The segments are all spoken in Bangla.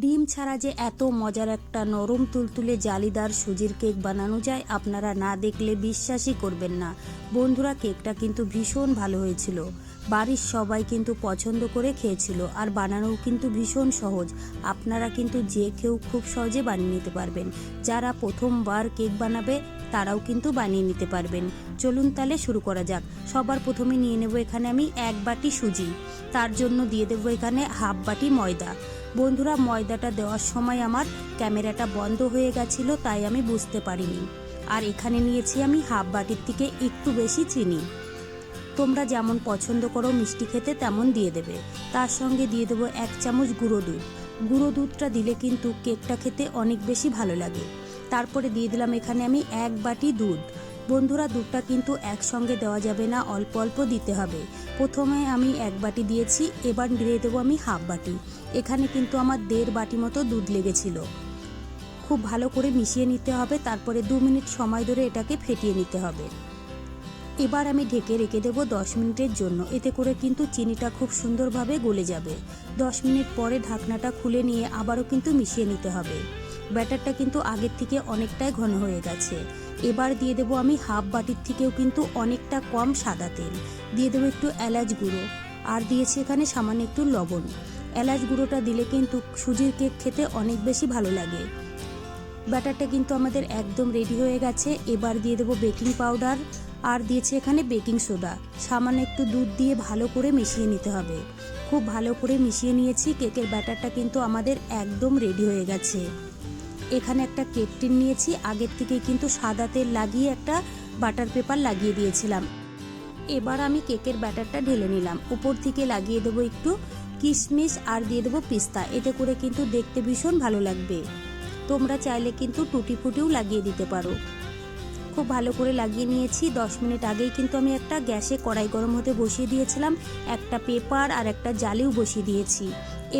ডিম ছাড়া যে এত মজার একটা নরম তুলতুলে জালিদার সুজির কেক বানানো যায় আপনারা না দেখলে বিশ্বাসই করবেন না। বন্ধুরা, কেকটা কিন্তু ভীষণ ভালো হয়েছিল। বাড়ির সবাই কিন্তু পছন্দ করে খেয়েছিল আর বানানোও কিন্তু ভীষণ সহজ। আপনারা কিন্তু যে কেউ খুব সহজে বানিয়ে নিতে পারবেন। যারা প্রথমবার কেক বানাবে তারাও কিন্তু বানিয়ে নিতে পারবেন। চলুন তাহলে শুরু করা যাক। সবার প্রথমে নিয়ে নেব এখানে আমি 1 বাটি সুজি। তার জন্য দিয়ে দেবো এখানে হাফ বাটি ময়দা। বন্ধুরা, ময়দাটা দেওয়ার সময় আমার ক্যামেরাটা বন্ধ হয়ে গেছিল, তাই আমি বুঝতে পারিনি। আর এখানে নিয়েছি আমি হাফ বাটির থেকে একটু বেশি চিনি। তোমরা যেমন পছন্দ করো মিষ্টি খেতে তেমন দিয়ে দেবে। তার সঙ্গে দিয়ে দেবো 1 চামচ গুঁড়ো দুধ। গুঁড়ো দুধটা দিলে কিন্তু কেকটা খেতে অনেক বেশি ভালো লাগে। তারপরে দিয়ে দিলাম এখানে আমি 1 বাটি দুধ। বন্ধুরা, দুধটা কিন্তু একসঙ্গে দেওয়া যাবে না, অল্প অল্প দিতে হবে। প্রথমে আমি 1 বাটি দিয়েছি, এবার দিয়ে দেবো আমি হাফ বাটি। এখানে কিন্তু আমার 1.5 বাটি মতো দুধ লেগেছিল। খুব ভালো করে মিশিয়ে নিতে হবে, তারপরে 2 মিনিট সময় ধরে এটাকে ফেটিয়ে নিতে হবে। এবার আমি ঢেকে রেখে দেবো 10 মিনিটের জন্য। এতে করে কিন্তু চিনিটা খুব সুন্দরভাবে গলে যাবে। 10 মিনিট পরে ঢাকনাটা খুলে নিয়ে আবারও কিন্তু মিশিয়ে নিতে হবে। ব্যাটারটা কিন্তু আগের থেকে অনেকটাই ঘন হয়ে গেছে। এবার দিয়ে দেবো আমি হাফ বাটির থেকেও কিন্তু অনেকটা কম সাদা তেল। দিয়ে দেবো একটু এলাচ গুঁড়ো, আর দিয়েছি এখানে সামান্য একটু লবণ। এলাচ গুঁড়োটা দিলে কিন্তু সুজির কেক খেতে অনেক বেশি ভালো লাগে। ব্যাটারটা কিন্তু আমাদের একদম রেডি হয়ে গেছে। এবার দিয়ে দেবো বেকিং পাউডার, আর দিয়েছি এখানে বেকিং সোডা। সামান্য একটু দুধ দিয়ে ভালো করে মিশিয়ে নিতে হবে। খুব ভালো করে মিশিয়ে নিয়েছি। কেকের ব্যাটারটা কিন্তু আমাদের একদম রেডি হয়ে গেছে। এখানে একটা কেক টিন নিয়েছি, আগের থেকেই কিন্তু সাদা তেল লাগিয়ে একটা বাটার পেপার লাগিয়ে দিয়েছিলাম। এবার আমি কেকের ব্যাটারটা ঢেলে নিলাম। উপর থেকে লাগিয়ে দেবো একটু কিশমিশ আর দিয়ে দেবো পিস্তা। এতে করে কিন্তু দেখতে ভীষণ ভালো লাগবে। তোমরা চাইলে কিন্তু টুটি ফুটিও লাগিয়ে দিতে পারো। খুব ভালো করে লাগিয়ে নিয়েছি। 10 মিনিট আগেই কিন্তু আমি একটা গ্যাসে কড়াই গরম হতে বসিয়ে দিয়েছিলাম। একটা পেপার আর একটা জালিও বসিয়ে দিয়েছি।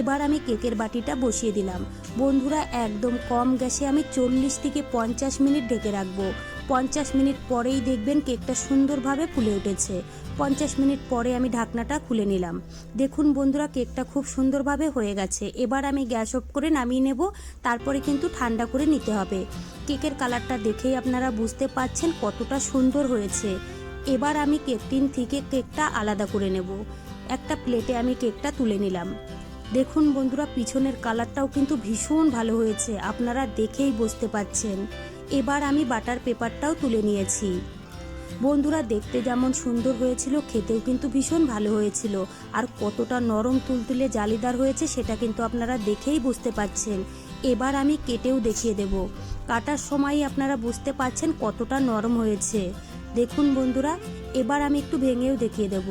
এবার আমি কেকের বাটিটা বসিয়ে দিলাম। বন্ধুরা, একদম কম গ্যাসে আমি 40 থেকে 50 মিনিট ঢেকে রাখবো। 50 মিনিট পরেই দেখবেন কেকটা সুন্দরভাবে ফুলে উঠেছে। 50 মিনিট পরে আমি ঢাকনাটা খুলে নিলাম। দেখুন বন্ধুরা, কেকটা খুব সুন্দরভাবে হয়ে গেছে। এবার আমি গ্যাস অফ করে নামিয়ে নেব। তারপরে কিন্তু ঠান্ডা করে নিতে হবে। কেকের কালারটা দেখেই আপনারা বুঝতে পারছেন কতটা সুন্দর হয়েছে। এবার আমি কেক টিন থেকে কেকটা আলাদা করে নেব। একটা প্লেটে আমি কেকটা তুলে নিলাম। দেখুন বন্ধুরা, পিছনের কালারটাও কিন্তু ভীষণ ভালো হয়েছে, আপনারা দেখেই বুঝতে পারছেন। এবার আমি বাটার পেপারটাও তুলে নিয়েছি। বন্ধুরা, দেখতে যেমন সুন্দর হয়েছিল, খেতেও কিন্তু ভীষণ ভালো হয়েছিল। আর কতটা নরম তুলতুলে জালিদার হয়েছে সেটা কিন্তু আপনারা দেখেই বুঝতে পারছেন। এবার আমি কেটেও দেখিয়ে দেব। কাটার সময়ই আপনারা বুঝতে পারছেন কতটা নরম হয়েছে। দেখুন বন্ধুরা, এবার আমি একটু ভেঙেও দেখিয়ে দেব।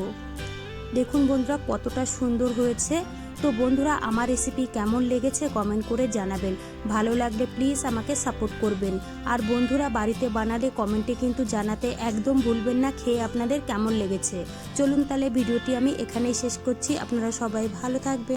দেখুন বন্ধুরা, কতটা সুন্দর হয়েছে। তো বন্ধুরা, আমার রেসিপি কেমন লেগেছে কমেন্ট করে জানাবেন। ভালো লাগলে প্লিজ আমাকে সাপোর্ট করবেন। আর বন্ধুরা, বাড়িতে বানালে কমেন্টে কিন্তু জানাতে একদম ভুলবেন না খেয়ে আপনাদের কেমন লেগেছে। চলুন তাহলে ভিডিওটি আমি এখানেই শেষ করছি। আপনারা সবাই ভালো থাকবেন।